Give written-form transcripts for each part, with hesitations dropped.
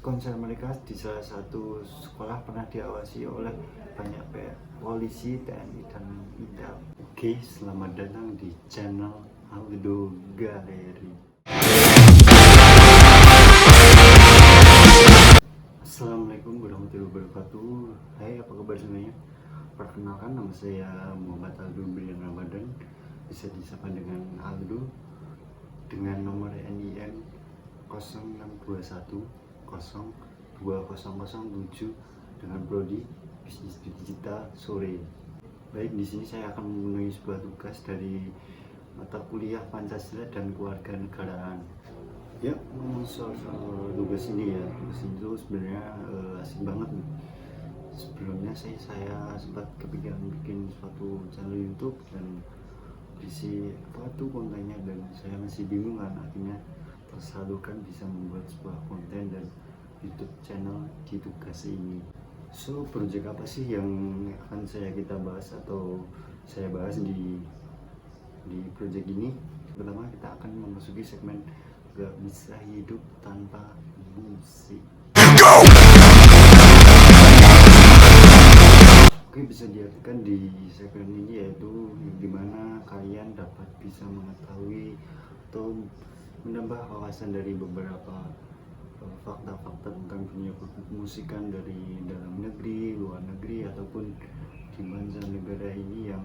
konser mereka di salah satu sekolah pernah diawasi oleh banyak pihak, polisi, TNI, dan Intel. Oke, selamat datang di channel Aldo Galeri. Assalamualaikum warahmatullahi wabarakatuh. Hai, apa kabar semuanya? Perkenalkan, nama saya Muhammad Aldo Brian Ramadan, bisa disapa dengan Aldo, dengan nomor NIM 0621 020007 dengan prodi bisnis digital sore. Baik, di sini saya akan memenuhi sebuah tugas dari mata kuliah Pancasila dan Kewarganegaraan. Ya, soal tugas ini ya, tugas itu sebenarnya asik banget nih. Sebelumnya saya sempat kepikiran bikin suatu channel YouTube dan berisi apa tuh kontennya, dan saya masih bingung kan, akhirnya tersalurkan bisa membuat sebuah konten dan YouTube channel di tugas ini. So, project apa sih yang akan kita bahas atau saya bahas di project ini? Pertama, kita akan memasuki segmen gak bisa hidup tanpa musik. Oke, bisa diartikan di segmen ini yaitu dimana kalian dapat bisa mengetahui atau menambah wawasan dari beberapa fakta-fakta tentang dunia permusikan dari dalam negeri, luar negeri, ataupun di mancanegara ini yang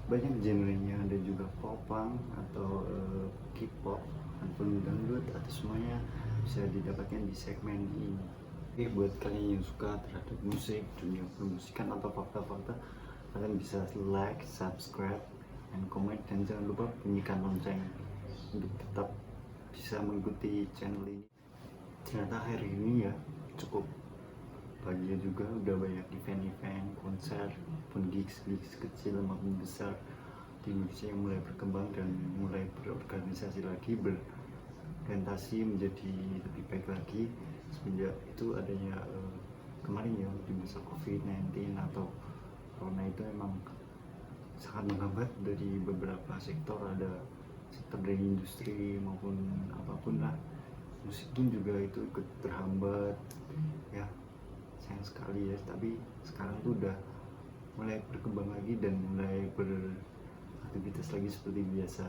banyak genrenya. Ada juga popang atau K-pop ataupun dangdut, atau semuanya bisa didapatkan di segmen ini. Oke, buat kalian yang suka terhadap musik, dunia permusikan atau fakta-fakta, kalian bisa like, subscribe, dan komen, dan jangan lupa bunyikan lonceng untuk tetap bisa mengikuti channel ini. Ternyata hari ini ya cukup bahagia juga, udah banyak event-event, konser, pun gigs kecil maupun besar di Indonesia yang mulai berkembang dan mulai berorganisasi lagi, berorientasi menjadi lebih baik lagi semenjak itu adanya kemarin ya, di masa COVID-19 atau Corona itu memang sangat menghambat dari beberapa sektor, ada sektor dari industri maupun apapun lah. Musik pun juga itu ikut terhambat ya, sayang sekali ya. Tapi sekarang tuh udah mulai berkembang lagi dan mulai beraktivitas lagi seperti biasa.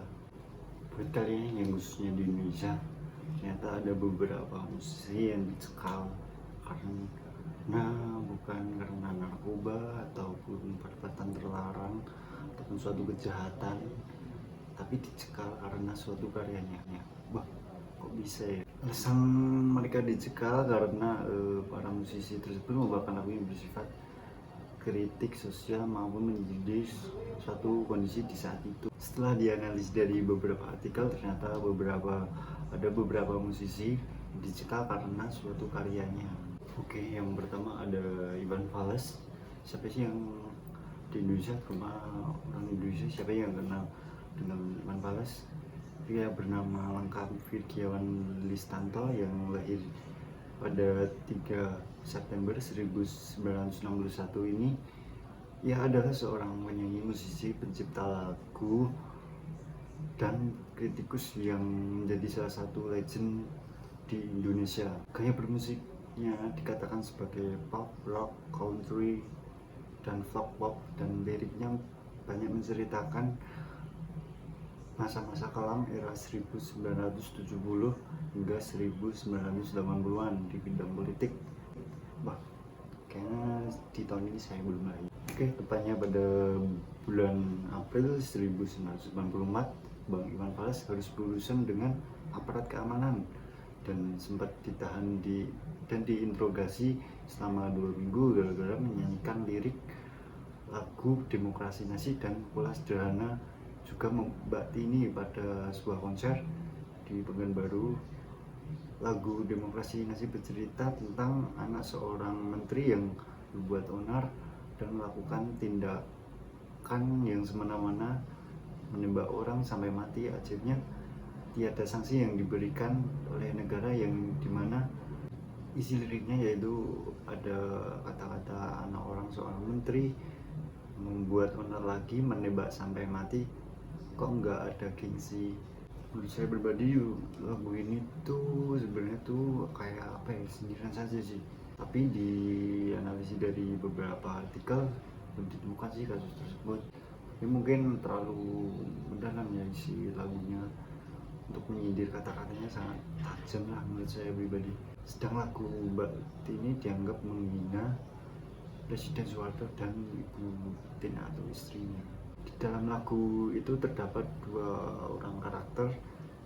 Buat kalian yang khususnya di Indonesia, ternyata ada beberapa musisi yang dicekal karena bukan karena narkoba ataupun perbuatan terlarang ataupun suatu kejahatan, tapi dicekal karena suatu karyanya. Wah, kok bisa ya? Alasan mereka dicekal karena para musisi tersebut membawakan lagu yang bersifat kritik sosial maupun menjadi suatu kondisi di saat itu. Setelah dianalisis dari beberapa artikel, ternyata ada beberapa musisi dicekal karena suatu karyanya. Oke, yang pertama ada Iwan Fals. Siapa sih yang di Indonesia, terutama orang Indonesia, siapa yang kenal dengan Iwan Fals? Dia bernama lengkap Virgiawan Listanto, yang lahir pada 3 September 1961 ini. Ia adalah seorang penyanyi, musisi, pencipta lagu, dan kritikus yang menjadi salah satu legend di Indonesia. Gaya bermusiknya dikatakan sebagai pop, rock, country, dan folk pop, dan liriknya banyak menceritakan masa-masa kelam era 1970 hingga 1980-an di bidang politik. Bah, kayaknya di tahun ini saya belum lahir. Oke, tepatnya pada bulan April 1994, Bang Iwan Fals harus berurusan dengan aparat keamanan dan sempat ditahan dan diinterogasi selama 2 minggu gara-gara menyanyikan lirik lagu Demokrasi Nasi dan Pola Sederhana, juga membatini pada sebuah konser di Pekanbaru. Lagu Demokrasi Nasi bercerita tentang anak seorang menteri yang berbuat onar dan melakukan tindakan yang semena-mena, menembak orang sampai mati. Akhirnya tiada sanksi yang diberikan oleh negara, yang dimana isi liriknya yaitu ada kata-kata anak orang seorang menteri membuat onar lagi, menembak sampai mati, kok nggak ada gengsi. Menurut saya pribadi lagu ini tuh sebenarnya tuh kayak apa ya, sindiran saja sih, tapi di analisis dari beberapa artikel belum ditemukan sih kasus tersebut. Ini mungkin terlalu mendalam ya isi lagunya untuk menyindir, kata-katanya sangat tajam lah menurut saya pribadi. Sedang lagu Mbak ini dianggap menghina Presiden Soeharto dan Ibu Tina atau istrinya. Di dalam lagu itu terdapat dua orang karakter,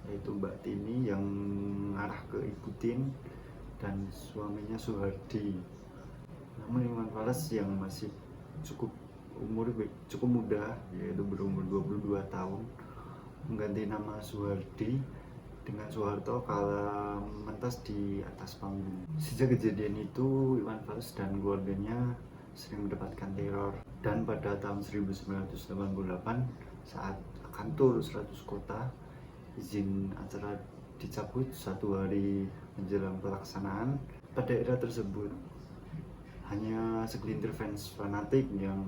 yaitu Mbak Tini yang mengarah ke Ibu Tin dan suaminya Soehardi. Namun Iwan Fals yang masih cukup cukup muda, yaitu berumur 22 tahun, mengganti nama Soehardi dengan Soeharto kala mentas di atas panggung. Sejak kejadian itu, Iwan Fals dan keluarganya sering mendapatkan teror, dan pada tahun 1988 saat akan tur 100 kota, izin acara dicabut satu hari menjelang pelaksanaan. Pada era tersebut hanya segelintir fans fanatik yang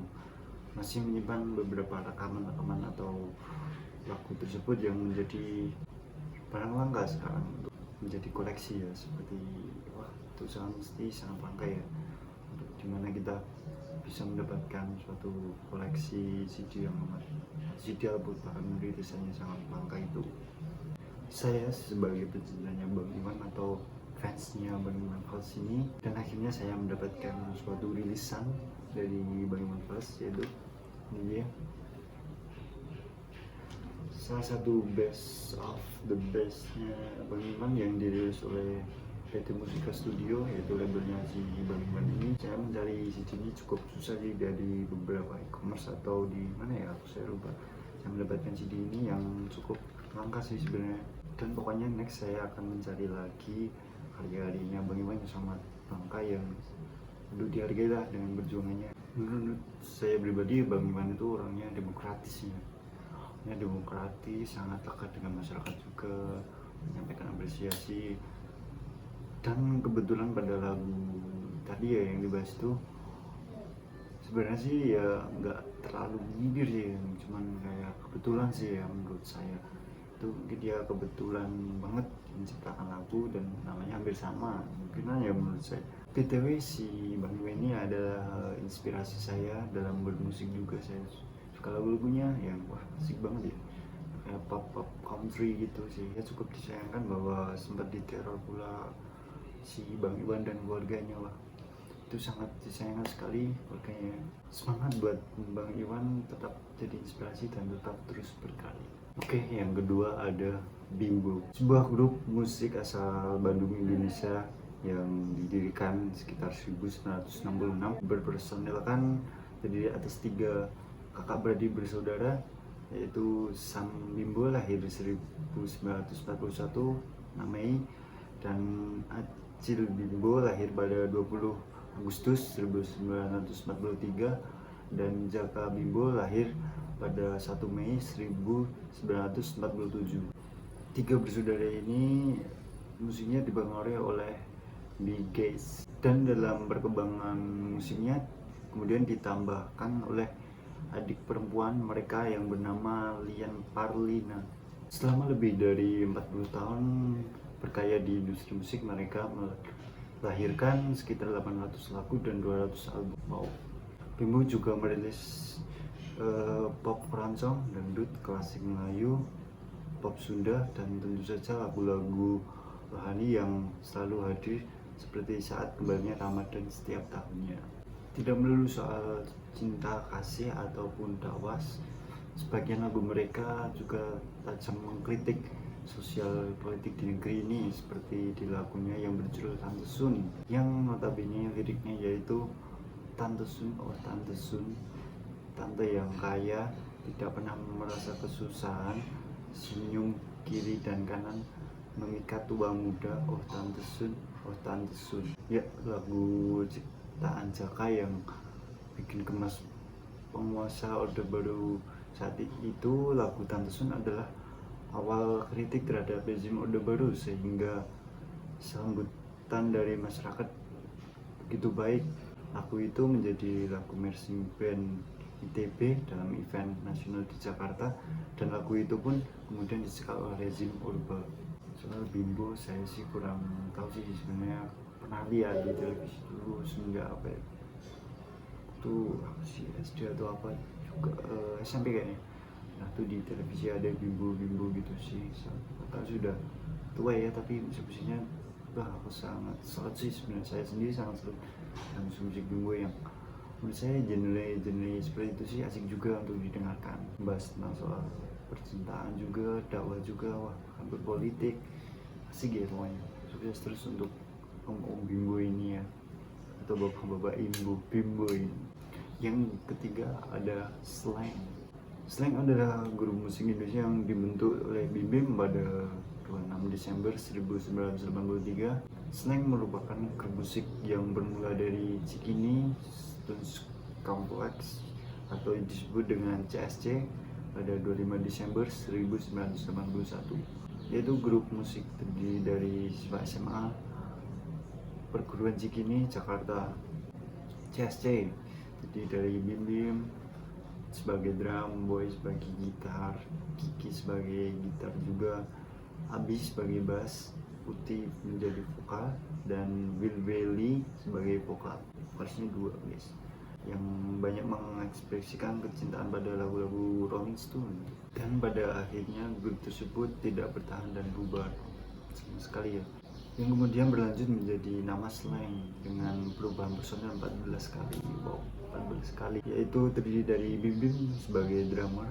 masih menyimpan beberapa rekaman atau lagu tersebut yang menjadi barang langka sekarang untuk menjadi koleksi ya, seperti wah itu sangat langka ya, untuk dimana kita bisa mendapatkan suatu koleksi CD yang CD album bahkan rilisannya sangat langka itu. Saya sebagai pecintanya Bang Iwan atau fansnya Bang Iwan Fals ini, dan akhirnya saya mendapatkan suatu rilisan dari Bang Iwan Fals, yaitu ini dia, salah satu best of the bestnya Bang Iwan yang dirilis oleh PT Musika Studio, yaitu labelnya si Bang Iwan ini. Saya mencari CD ini cukup susah sih dari beberapa e-commerce atau di mana ya, saya lupa. Saya mendapatkan CD ini yang cukup langka sih sebenarnya, dan pokoknya next saya akan mencari lagi karya-karyanya Bang Iwan yang sangat langka yang perlu dihargai lah dengan perjuangannya. Menurut saya pribadi Bang Iwan itu orangnya demokratis ya, demokratis, sangat dekat dengan masyarakat juga, menyampaikan apresiasi. Dan kebetulan pada lagu tadi ya yang dibahas itu sebenarnya sih ya nggak terlalu menyindir sih, cuman kayak kebetulan sih ya menurut saya itu. Dia kebetulan banget menciptakan lagu dan namanya hampir sama mungkin ya menurut saya. BTW si Bang Iwan ini adalah inspirasi saya dalam bermusik juga. Saya suka lagu-lagunya yang wah asik banget ya, kayak pop country gitu sih ya. Cukup disayangkan bahwa sempat diteror pula si Bang Iwan dan keluarganya. Wah itu sangat disayangkan sekali keluarganya. Semangat buat Bang Iwan, tetap jadi inspirasi dan tetap terus berkarya. Oke, yang kedua ada Bimbo, sebuah grup musik asal Bandung, Indonesia yang didirikan sekitar 1966, berpersonilkan terdiri atas 3 kakak beradik bersaudara, yaitu Sam Bimbo lahir 1941 Mei, dan Acil Bimbo lahir pada 20 Agustus 1943, dan Jaka Bimbo lahir pada 1 Mei 1947. 3 bersaudara ini musiknya dipengaruhi oleh Bee Gees, dan dalam perkembangan musiknya kemudian ditambahkan oleh adik perempuan mereka yang bernama Lian Parlina. Selama lebih dari 40 tahun berkarya di industri musik, mereka melahirkan sekitar 800 lagu dan 200 album. Wow. Bimbo juga merilis pop keroncong, dangdut, klasik Melayu, pop Sunda, dan tentu saja lagu-lagu rohani yang selalu hadir seperti saat kembalinya Ramadan setiap tahunnya. Tidak melulu soal cinta kasih ataupun dakwah, sebagian lagu mereka juga tajam mengkritik sosial politik di negeri ini, seperti di lagunya yang berjudul Tante Sun, yang notabene liriknya yaitu Tante Sun, oh Tante Sun, tante yang kaya, tidak pernah merasa kesusahan, senyum kiri dan kanan memikat tua muda, oh Tante Sun, oh Tante Sun. Ya, lagu ciptaan Jaka yang bikin gemas penguasa Orde Baru saat itu. Lagu Tante Sun adalah awal kritik terhadap rezim Orde Baru, sehingga sambutan dari masyarakat begitu baik. Lagu itu menjadi lagu marching band ITB dalam event nasional di Jakarta, dan lagu itu pun kemudian disekal oleh rezim Urba. Soal Bimbo saya sih kurang tahu sih, sebenarnya pernah lihat di televisi dulu semenjak apa ya, itu apa sih, SD atau apa juga, SMP kayaknya. Nah tuh di televisi ada bimbo gitu sih, tahu sudah tua ya, tapi musik-musiknya wah aku sangat sih, sebenarnya saya sendiri sangat suka dengan musik bimbo yang menurut saya genre seperti itu sih asik juga untuk didengarkan. Bahas tentang soal percintaan juga, dakwah juga, wah hampir politik, asik ya pokoknya. Sukses terus untuk om bimbo ini ya, atau bapak-bapak bimbo ini. Yang ketiga ada slang. Slang adalah grup musik Indonesia yang dibentuk oleh Bim Bim pada 26 Desember 1983. Slang merupakan grup musik yang bermula dari Cikini, Tunes Kompleks atau disebut dengan CSC pada 25 Desember 1981, yaitu grup musik terdiri dari siswa SMA Perguruan Cikini, Jakarta. CSC terdiri dari Bim Bim sebagai drum, Boy sebagai gitar, Kiki sebagai gitar juga, Abi sebagai bass, Putih menjadi vokal, dan Will Bailey sebagai vokal. Vokalnya dua guys, yang banyak mengekspresikan kecintaan pada lagu-lagu Rolling Stone. Dan pada akhirnya grup tersebut tidak bertahan dan bubar sama sekali ya, yang kemudian berlanjut menjadi nama slang dengan perubahan personel 14 kali. Wow, 14 kali, yaitu terdiri dari Bim Bim sebagai drummer,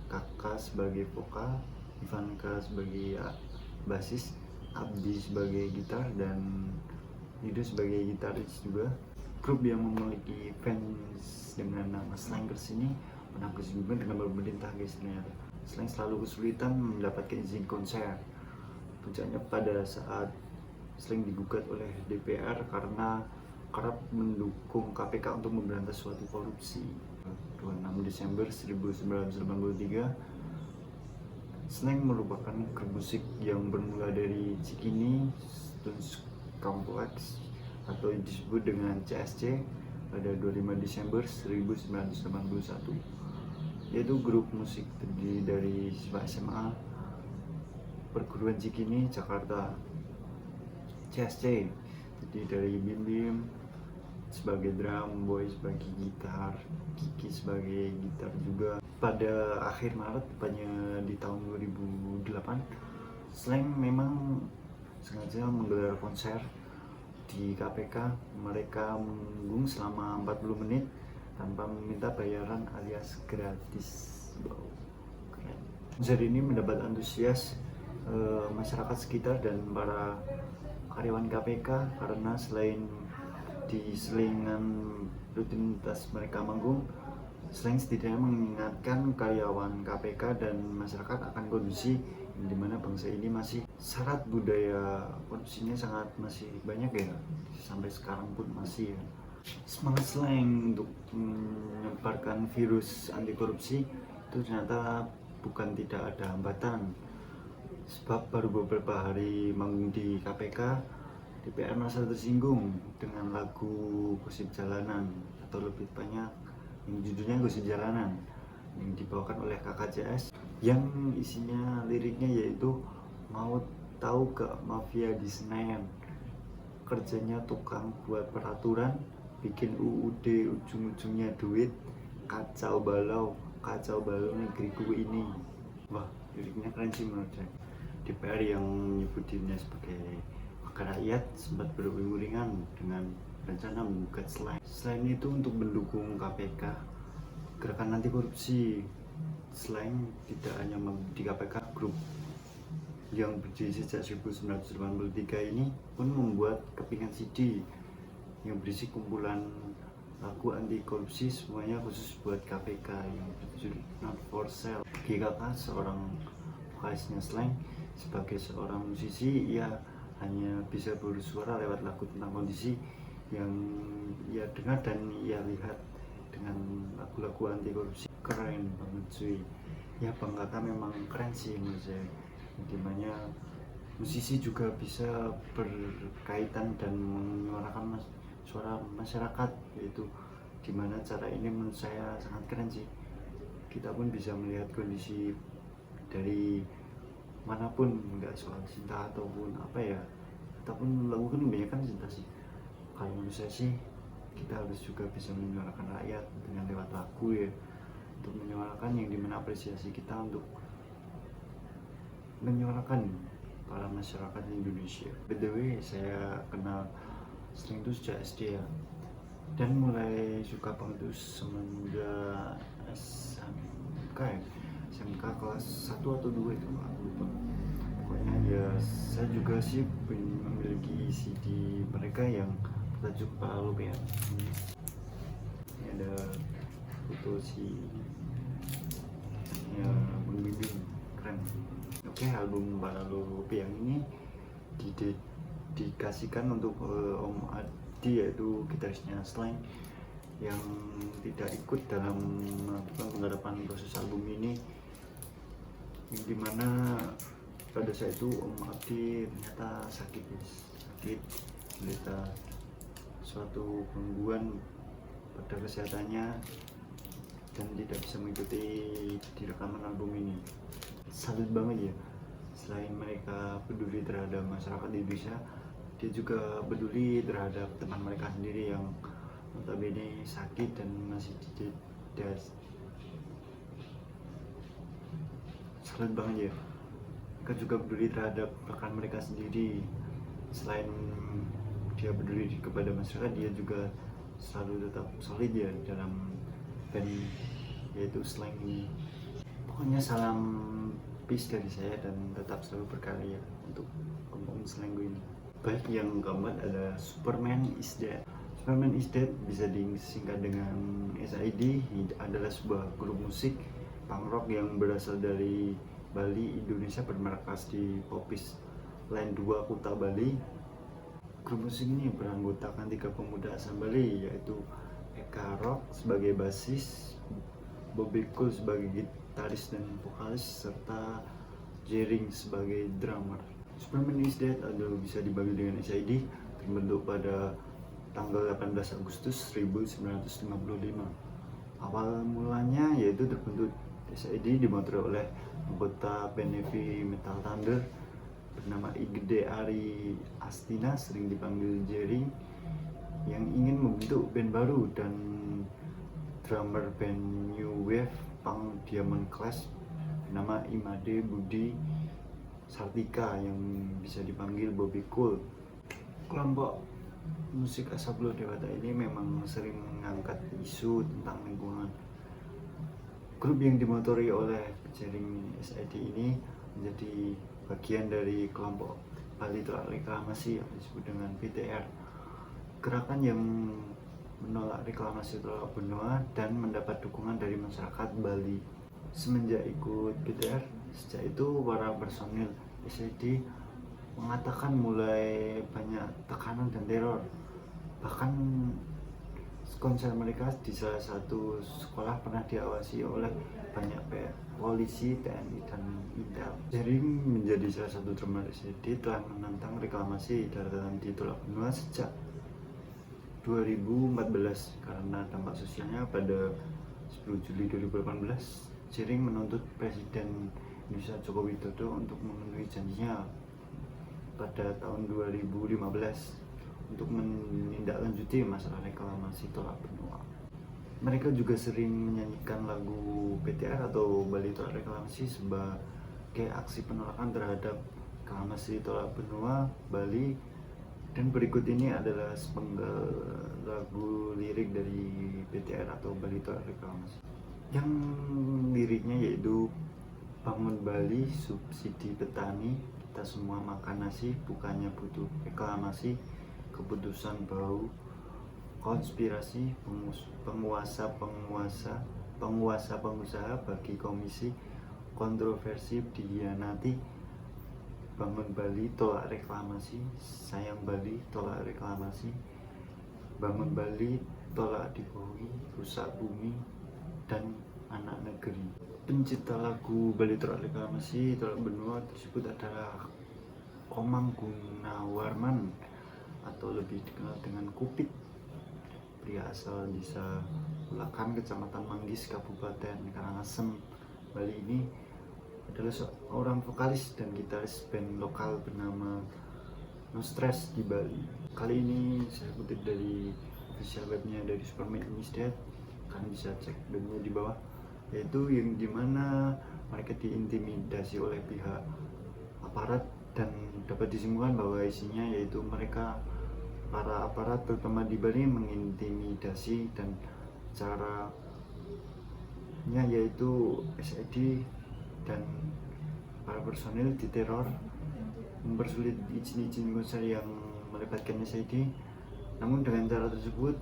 Kakak sebagai vokal, Ivanka sebagai bassis, Abdi sebagai gitar, dan Lido sebagai gitaris juga. Grup yang memiliki fans dengan nama Slangers ini pernah kesibukan dengan pemerintah guys. Ternyata Slang selalu kesulitan mendapatkan izin konser. Puncaknya pada saat Slang digugat oleh DPR karena kerap mendukung KPK untuk memberantas suatu korupsi. 26 Desember 1983, Slang merupakan grup musik yang bermula dari Cikini, Tunes Kompleks atau disebut dengan CSC pada 25 Desember 1981, yaitu grup musik terdiri dari siswa SMA Perguruan Cikini, Jakarta. CSC terdiri dari Bim Bim sebagai drum, Boy sebagai gitar, Kiki sebagai gitar juga. Pada akhir Maret, tepatnya di tahun 2008, Slang memang sengaja menggelar konser di KPK. Mereka manggung selama 40 menit tanpa meminta bayaran alias gratis. Wow, keren. Konser ini mendapat antusias masyarakat sekitar dan para karyawan KPK karena selain di selingan rutinitas mereka manggung, Slang setidaknya mengingatkan karyawan KPK dan masyarakat akan kondisi di mana bangsa ini masih syarat budaya korupsinya sangat masih banyak ya, sampai sekarang pun masih ya. Semangat Slang untuk menyebarkan virus anti korupsi itu ternyata bukan tidak ada hambatan, sebab baru beberapa hari manggung di KPK, DPR merasa tersinggung dengan lagu Gosip Jalanan, atau lebih banyak yang judulnya Gosip Jalanan, yang dibawakan oleh KKJS, yang isinya liriknya yaitu mau tahu gak mafia di Senayan, kerjanya tukang buat peraturan, bikin UUD ujung-ujungnya duit, kacau balau negeriku ini. Wah, liriknya keren sih menurut saya. DPR yang menyebut dirinya sebagai wakil rakyat sempat beruring-uringan dengan rencana menggugat Slang. Selain itu untuk mendukung KPK, gerakan anti korupsi Slang tidak hanya di KPK, grup yang berdiri sejak 1983 ini pun membuat kepingan CD yang berisi kumpulan lagu anti korupsi, semuanya khusus buat KPK, yang berjudul Not For Sale. GKK, seorang vokalisnya Slang, sebagai seorang musisi, ia hanya bisa bersuara lewat lagu tentang kondisi yang ia dengar dan ia lihat dengan lagu-lagu anti korupsi. Keren banget cuy ya, Bang Kata memang keren sih menurut saya, dimana musisi juga bisa berkaitan dan menyuarakan suara masyarakat, yaitu Dimana cara ini menurut saya sangat keren sih. Kita pun bisa melihat kondisi dari manapun, nggak soal cinta ataupun apa ya, kita pun melakukan kebanyakan cinta sih. Kalau menurut saya sih, kita harus juga bisa menyuarakan rakyat dengan lewat lagu ya, untuk menyuarakan yang dimana apresiasi kita untuk menyuarakan para masyarakat Indonesia. By the way, saya kenal slang itu sejak SD ya, dan mulai suka banget itu semenjak SMK ya, SMK kelas 1 atau 2 itu aku lupa. Pokoknya ya saya juga sih memiliki CD mereka yang bertajuk Kepala Lupian. Ini ada foto si ya, membimbing, keren. Oke, album Kepala Lupian ini dikasihkan untuk Om Adi, yaitu gitarisnya Slang, yang tidak ikut dalam melakukan penggarapan proses album ini, yang dimana pada saat itu Om Adi ternyata sakit menderita suatu gangguan pada kesehatannya dan tidak bisa mengikuti di rekaman album ini. Salut banget ya, selain mereka peduli terhadap masyarakat Indonesia, dia juga peduli terhadap teman mereka sendiri yang notabene sakit dan masih tidak. Salut banget ya, mereka juga peduli terhadap rekan mereka sendiri. Selain dia peduli kepada masyarakat, dia juga selalu tetap solid ya dalam band yaitu Slang ini. Pokoknya salam peace dari saya dan tetap selalu berkarya untuk Om Slang ini. Baik, yang keempat ada Superman is Dead. Superman is Dead bisa disingkat dengan SID, adalah sebuah grup musik punk rock yang berasal dari Bali, Indonesia, bermarkas di Popis Land 2, Kuta Bali. Grup musik ini beranggotakan 3 pemuda asal Bali, yaitu Eka Rock sebagai basis, Bobby Cool sebagai gitaris dan vokalis, serta Jering sebagai drummer. Superman is Dead adalah bisa dibagi dengan SID, terbentuk pada tanggal 18 Agustus 1955. Awal mulanya yaitu terbentuk SID dimotori oleh anggota band heavy metal Thunder bernama Igede Ari Astina, sering dipanggil Jerry, yang ingin membentuk band baru, dan drummer band new wave punk Diamond Clash bernama Imade Budi Sartika, yang bisa dipanggil Bobby Cool. Kelompok musik asal Pulau Dewata ini memang sering mengangkat isu tentang lingkungan. Grup yang dimotori oleh jaring SID ini menjadi bagian dari kelompok Bali Tolak Reklamasi yang disebut dengan PTR, gerakan yang menolak reklamasi Teluk Benoa dan mendapat dukungan dari masyarakat Bali. Semenjak ikut PTR, sejak itu para personil SID mengatakan mulai banyak tekanan dan teror. Bahkan konser mereka di salah satu sekolah pernah diawasi oleh banyak pihak, polisi, TNI, dan Intel. Jering menjadi salah satu drummer SID telah menantang reklamasi daratan di Teluk Benoa sejak 2014 karena dampak sosialnya. Pada 10 Juli 2018, Jering menuntut Presiden Indonesia Joko Widodo untuk memenuhi janjinya pada tahun 2015 untuk menindaklanjuti masalah reklamasi Tolak Benoa. Mereka juga sering menyanyikan lagu PTR atau Bali Tolak Reklamasi sebagai aksi penolakan terhadap reklamasi Tolak Benoa Bali. Dan berikut ini adalah sepenggal lagu lirik dari PTR atau Bali Tolak Reklamasi, yang liriknya yaitu: bangun Bali, subsidi petani, kita semua makan nasi, bukannya butuh reklamasi, keputusan bau, konspirasi, pengusaha bagi komisi, kontroversi dihianati, bangun Bali tolak reklamasi, sayang Bali tolak reklamasi, bangun Bali tolak dibohongi, rusak bumi dan anak negeri. Pencipta lagu Bali Tolak Reklamasi Tolak Benoa tersebut adalah Komang Gunawarman atau lebih dikenal dengan Kupit. pria asal desa Ulakan, Kecamatan Manggis, Kabupaten Karangasem, Bali ini adalah seorang vokalis dan gitaris band lokal bernama No Stress di Bali. Kali ini saya kutip dari official webnya dari Superman is Dead. Kalian bisa cek bandnya di bawah, yaitu yang dimana mereka diintimidasi oleh pihak aparat dan dapat disimpulkan bahwa isinya yaitu mereka para aparat terutama di Bali mengintimidasi dan caranya yaitu SID dan para personil diteror, mempersulit izin-izin konser yang melibatkan SID. Namun dengan cara tersebut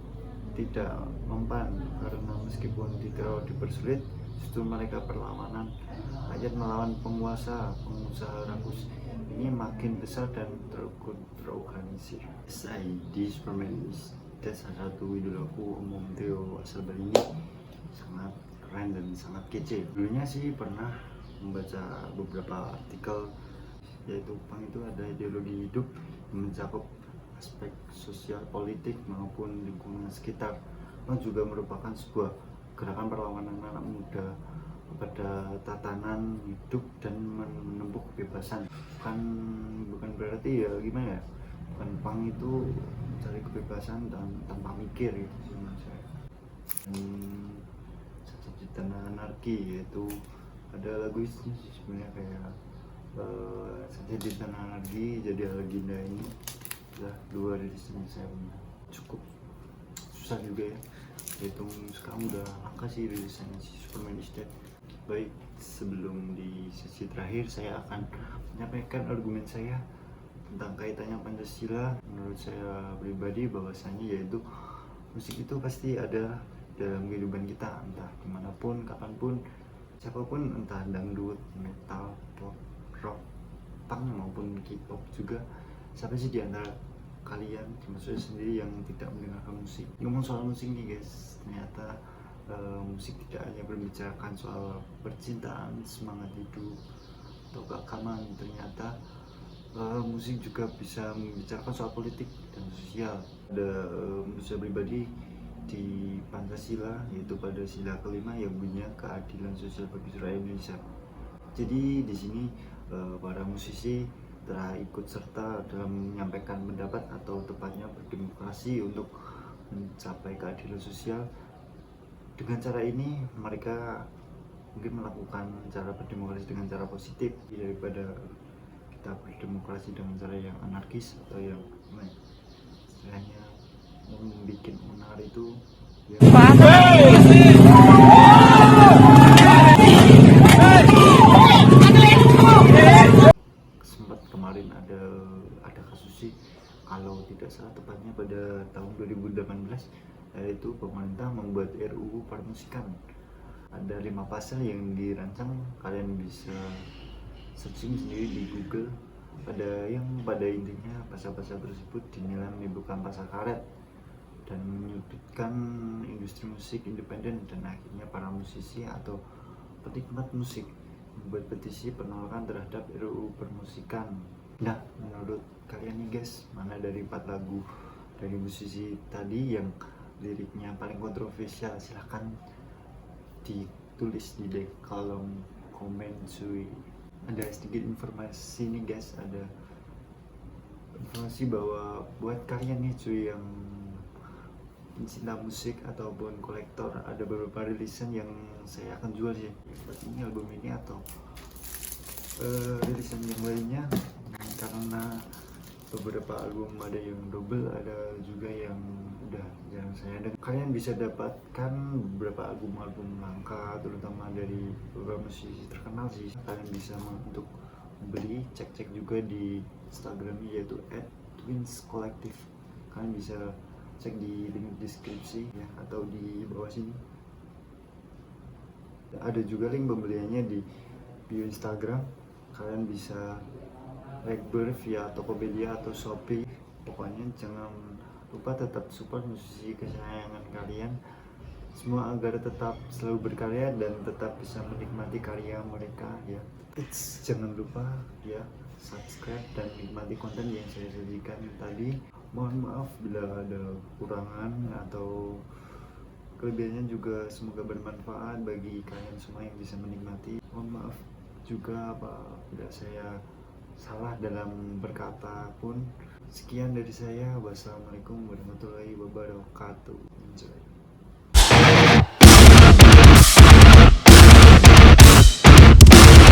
tidak mempan karena meskipun diteror dipersulit, justru mereka perlawanan rakyat melawan pengusaha rakus ini makin besar dan terorganisir. SID Superman is Dead, salah satu idolaku umum trio asal Bali ini, sangat keren dan sangat kece. Dulunya sih pernah membaca beberapa artikel, yaitu punk itu ada ideologi hidup yang mencakup aspek sosial, politik maupun lingkungan sekitar. Punk juga merupakan sebuah gerakan perlawanan anak muda pada tatanan hidup dan menempuh kebebasan. Bukan berarti ya gimana ya, bukan punk itu mencari kebebasan dan tanpa mikir gitu sih menurut saya. Satu tanah anarki, yaitu ada lagu ini sih sebenarnya kayak saja di tanah anarki jadi legenda ini adalah dua dari sini saya punya. Cukup susah juga ya, yaitu sekarang udah langka sih rilisannya si Superman is Dead. Baik, sebelum di sesi terakhir saya akan menyampaikan argumen saya tentang kaitannya Pancasila. Menurut saya pribadi bahwasanya yaitu musik itu pasti ada dalam kehidupan kita, entah dimanapun, kapanpun, siapapun, entah dangdut, metal, pop, rock, punk maupun K-pop juga. Siapa sih di antara kalian, termasuk saya sendiri, yang tidak mendengarkan musik? Ngomong soal musik nih guys, ternyata musik tidak hanya berbicarakan soal percintaan, semangat hidup, atau keagamaan. Ternyata musik juga bisa membicarakan soal politik dan sosial. Ada menurut saya pribadi di Pancasila, yaitu pada sila kelima yang bunyinya keadilan sosial bagi rakyat Indonesia. Jadi di sini para musisi telah ikut serta dalam menyampaikan pendapat atau tepatnya berdemokrasi untuk mencapai keadilan sosial. Dengan cara ini mereka mungkin melakukan cara berdemokrasi dengan cara positif daripada kita berdemokrasi dengan cara yang anarkis atau yang istilahnya membuat onar itu ya. Sempat kemarin ada kasus sih, kalau tidak salah tepatnya pada tahun 2018, yaitu pemerintah membuat RUU permusikan. Ada 5 pasal yang dirancang, kalian bisa searching sendiri di Google. Pada intinya pasal-pasal tersebut dinilai menimbulkan pasal karet dan menyudutkan industri musik independen, dan akhirnya para musisi atau penikmat musik membuat petisi penolakan terhadap RUU permusikan. Nah, menurut kalian nih guys, mana dari 4 lagu dari musisi tadi yang liriknya paling kontroversial? Silahkan ditulis di kolom komen cuy. Ada sedikit informasi nih guys, ada informasi bahwa buat kalian nih cuy yang pencinta musik ataupun kolektor, ada beberapa rilisan yang saya akan jual sih. Ini album ini atau rilisan yang lainnya, karena beberapa album ada yang double, ada juga yang udah jarang saya dengar. Kalian bisa dapatkan beberapa album langka terutama dari beberapa musisi terkenal sih. Kalian bisa untuk beli, cek juga di Instagramnya yaitu @twinscollective. Kalian bisa cek di link deskripsi ya, atau di bawah sini. Ada juga link pembeliannya di bio Instagram. Kalian bisa Blackbird via Tokopedia atau Shopee. Pokoknya jangan lupa tetap support musisi kesayangan kalian semua agar tetap selalu berkarya dan tetap bisa menikmati karya mereka ya. Jangan lupa ya subscribe dan nikmati konten yang saya sajikan tadi. Mohon maaf bila ada kekurangan atau kelebihannya, juga semoga bermanfaat bagi kalian semua yang bisa menikmati. Mohon maaf juga apabila saya salah dalam berkata pun. Sekian dari saya. Wassalamualaikum warahmatullahi wabarakatuh. Enjoy.